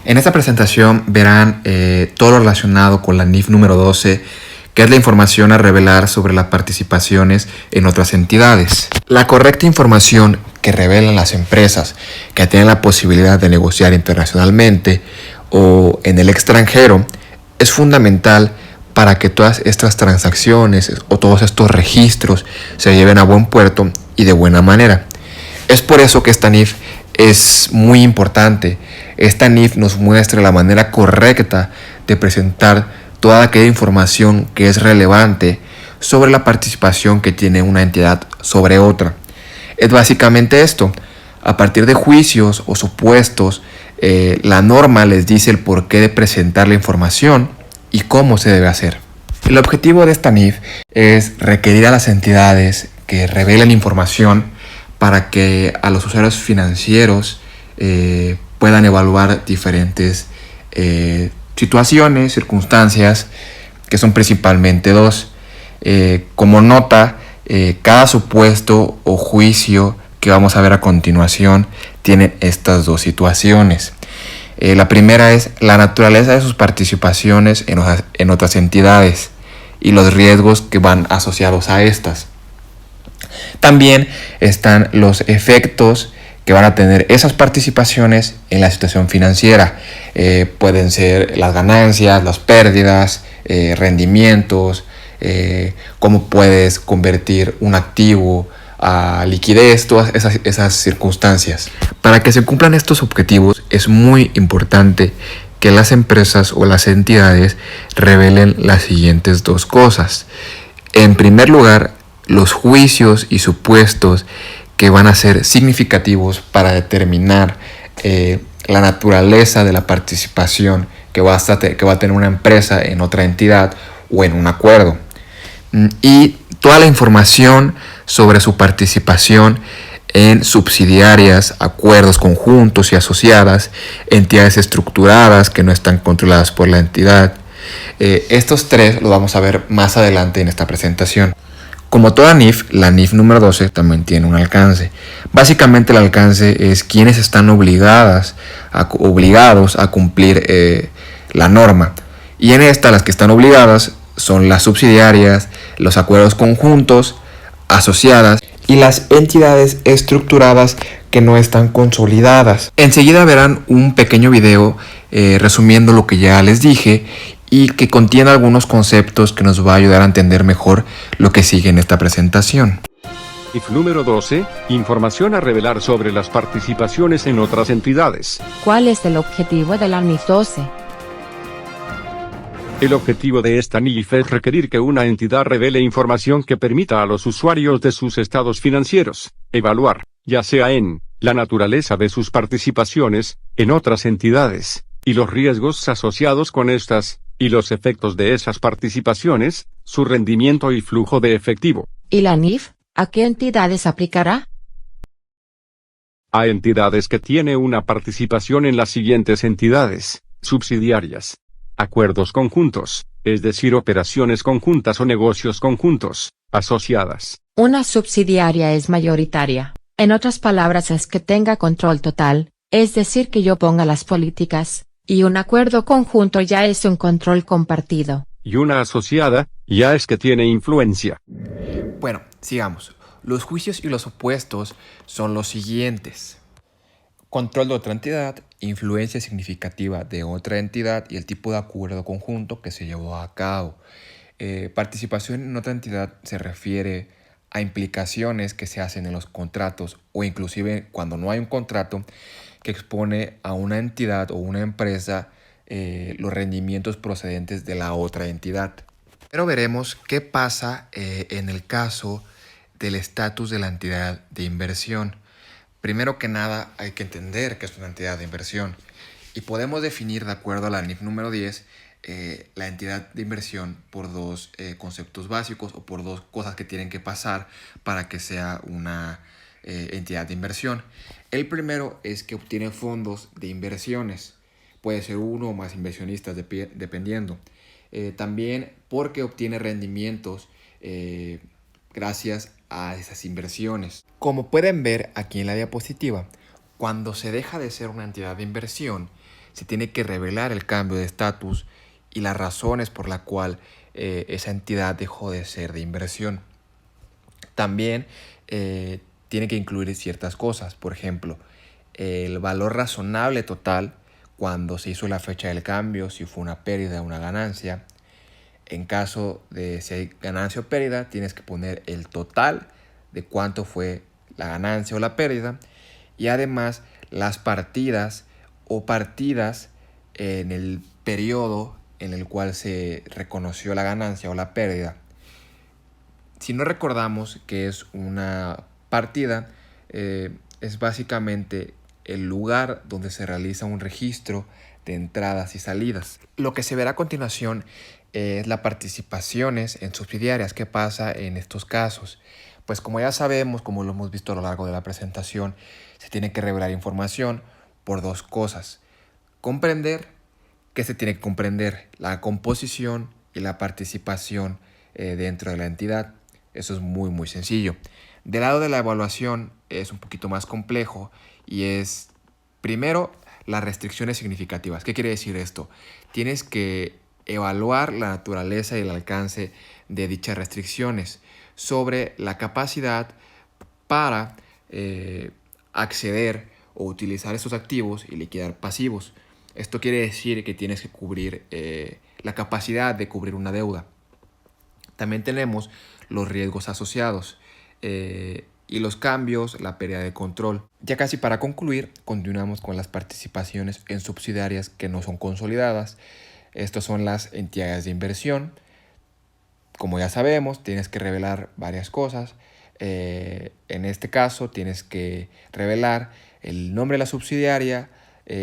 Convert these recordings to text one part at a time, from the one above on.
En esta presentación verán todo lo relacionado con la NIF número 12, que es la información a revelar sobre las participaciones en otras entidades. La correcta información que revelan las empresas que tienen la posibilidad de negociar internacionalmente o en el extranjero es fundamental para que todas estas transacciones o todos estos registros se lleven a buen puerto y de buena manera. Es por eso que esta NIF es muy importante. Esta NIF nos muestra la manera correcta de presentar toda aquella información que es relevante sobre la participación que tiene una entidad sobre otra. Es básicamente esto. A partir de juicios o supuestos, la norma les dice el porqué de presentar la información y cómo se debe hacer. El objetivo de esta NIF es requerir a las entidades que revelen información para que a los usuarios financieros puedan evaluar diferentes situaciones, circunstancias, que son principalmente dos. Como nota, cada supuesto o juicio que vamos a ver a continuación tiene estas dos situaciones. La primera es la naturaleza de sus participaciones en otras entidades y los riesgos que van asociados a estas. También están los efectos que van a tener esas participaciones en la situación financiera. Pueden ser las ganancias, las pérdidas, rendimientos, cómo puedes convertir un activo a liquidez, todas esas circunstancias. Para que se cumplan estos objetivos es muy importante que las empresas o las entidades revelen las siguientes dos cosas. En primer lugar, los juicios y supuestos que van a ser significativos para determinar la naturaleza de la participación que va a tener una empresa en otra entidad o en un acuerdo. Y toda la información sobre su participación en subsidiarias, acuerdos conjuntos y asociadas, entidades estructuradas que no están controladas por la entidad. Estos tres los vamos a ver más adelante en esta presentación. Como toda NIF, la NIF número 12 también tiene un alcance. Básicamente el alcance es quienes están obligados a cumplir la norma. Y en esta, las que están obligadas son las subsidiarias, los acuerdos conjuntos, asociadas y las entidades estructuradas que no están consolidadas. Enseguida verán un pequeño video resumiendo lo que ya les dije y que contiene algunos conceptos que nos va a ayudar a entender mejor lo que sigue en esta presentación. NIF número 12, información a revelar sobre las participaciones en otras entidades. ¿Cuál es el objetivo de la NIF 12? El objetivo de esta NIF es requerir que una entidad revele información que permita a los usuarios de sus estados financieros evaluar, ya sea en la naturaleza de sus participaciones en otras entidades, y los riesgos asociados con estas, y los efectos de esas participaciones, su rendimiento y flujo de efectivo. ¿Y la NIF, a qué entidades aplicará? A entidades que tienen una participación en las siguientes entidades subsidiarias. Acuerdos conjuntos, es decir, operaciones conjuntas o negocios conjuntos, asociadas. Una subsidiaria es mayoritaria. En otras palabras, es que tenga control total, es decir, que yo ponga las políticas, y un acuerdo conjunto ya es un control compartido. Y una asociada, ya es que tiene influencia. Bueno, sigamos. Los juicios y los opuestos son los siguientes: control de otra entidad, influencia significativa de otra entidad y el tipo de acuerdo conjunto que se llevó a cabo. Participación en otra entidad se refiere a implicaciones que se hacen en los contratos o inclusive cuando no hay un contrato que expone a una entidad o una empresa los rendimientos procedentes de la otra entidad. Pero veremos qué pasa en el caso del estatus de la entidad de inversión. Primero que nada hay que entender que es una entidad de inversión y podemos definir, de acuerdo a la NIF número 10, la entidad de inversión por dos conceptos básicos o por dos cosas que tienen que pasar para que sea una entidad de inversión. El primero es que obtiene fondos de inversiones. Puede ser uno o más inversionistas dependiendo. También porque obtiene rendimientos gracias a esas inversiones. Como pueden ver aquí en la diapositiva, cuando se deja de ser una entidad de inversión, se tiene que revelar el cambio de estatus y las razones por la cual esa entidad dejó de ser de inversión. También tiene que incluir ciertas cosas, por ejemplo, el valor razonable total cuando se hizo la fecha del cambio, si fue una pérdida o una ganancia. En caso de si hay ganancia o pérdida, tienes que poner el total de cuánto fue la ganancia o la pérdida. Y además las partidas o partidas en el periodo en el cual se reconoció la ganancia o la pérdida. Si no recordamos qué es una partida, es básicamente el lugar donde se realiza un registro de entradas y salidas. Lo que se verá a continuación es las participaciones en subsidiarias. ¿Qué pasa en estos casos? Pues como ya sabemos, como lo hemos visto a lo largo de la presentación, se tiene que revelar información por dos cosas. Comprender, ¿qué se tiene que comprender? La composición y la participación dentro de la entidad. Eso es muy sencillo. Del lado de la evaluación es un poquito más complejo y es, primero, las restricciones significativas. ¿Qué quiere decir esto? Tienes que evaluar la naturaleza y el alcance de dichas restricciones sobre la capacidad para acceder o utilizar estos activos y liquidar pasivos. Esto quiere decir que tienes que cubrir la capacidad de cubrir una deuda. También tenemos los riesgos asociados y los cambios, la pérdida de control. Ya casi para concluir, continuamos con las participaciones en subsidiarias que no son consolidadas. Estas son las entidades de inversión. Como ya sabemos, tienes que revelar varias cosas. En este caso, tienes que revelar el nombre de la subsidiaria,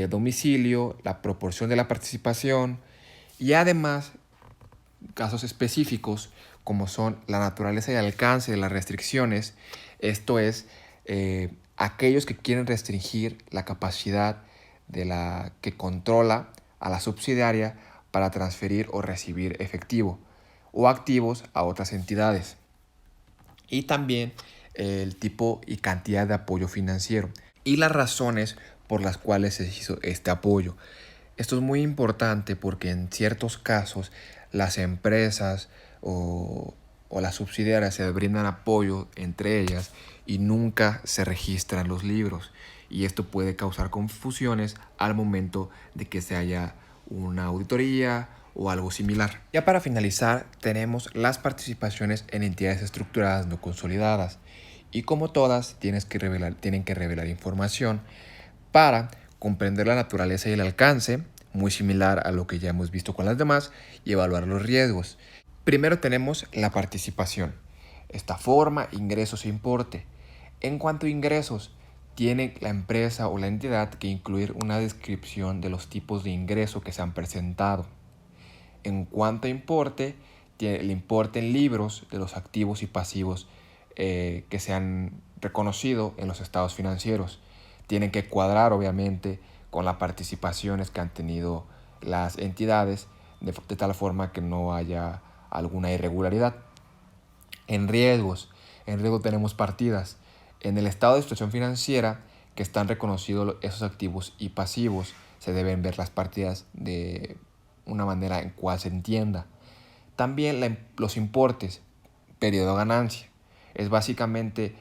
domicilio, la proporción de la participación y además casos específicos como son la naturaleza y alcance de las restricciones. Esto es, aquellos que quieren restringir la capacidad de la que controla a la subsidiaria para transferir o recibir efectivo o activos a otras entidades. Y también el tipo y cantidad de apoyo financiero y las razones por las cuales se hizo este apoyo. Esto es muy importante porque en ciertos casos las empresas o las subsidiarias se brindan apoyo entre ellas y nunca se registran los libros. Y esto puede causar confusiones al momento de que se haya una auditoría o algo similar. Ya para finalizar, tenemos las participaciones en entidades estructuradas no consolidadas. Y como todas, tienen que revelar información para comprender la naturaleza y el alcance, muy similar a lo que ya hemos visto con las demás, y evaluar los riesgos. Primero tenemos la participación. Esta forma, ingresos e importe. En cuanto a ingresos, tiene la empresa o la entidad que incluir una descripción de los tipos de ingreso que se han presentado. En cuanto a importe, tiene el importe en libros de los activos y pasivos que se han reconocido en los estados financieros. Tienen que cuadrar, obviamente, con las participaciones que han tenido las entidades de tal forma que no haya alguna irregularidad. En riesgo tenemos partidas. En el estado de situación financiera que están reconocidos esos activos y pasivos, se deben ver las partidas de una manera en cual se entienda. También los importes, periodo de ganancia. Es básicamente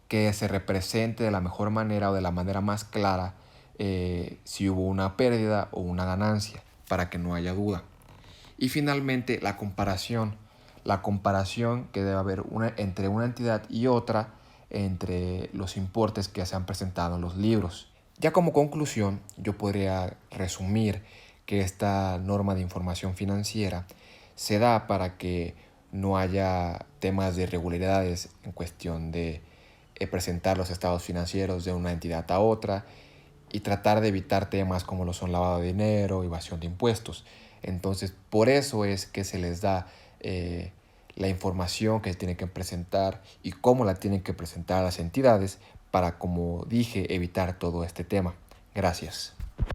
que se represente de la mejor manera o de la manera más clara si hubo una pérdida o una ganancia, para que no haya duda. Y finalmente la comparación que debe haber entre una entidad y otra, entre los importes que se han presentado en los libros. Ya como conclusión, yo podría resumir que esta norma de información financiera se da para que no haya temas de irregularidades en cuestión de presentar los estados financieros de una entidad a otra y tratar de evitar temas como lo son lavado de dinero, evasión de impuestos. Entonces, por eso es que se les da la información que tienen que presentar y cómo la tienen que presentar a las entidades para, como dije, evitar todo este tema. Gracias.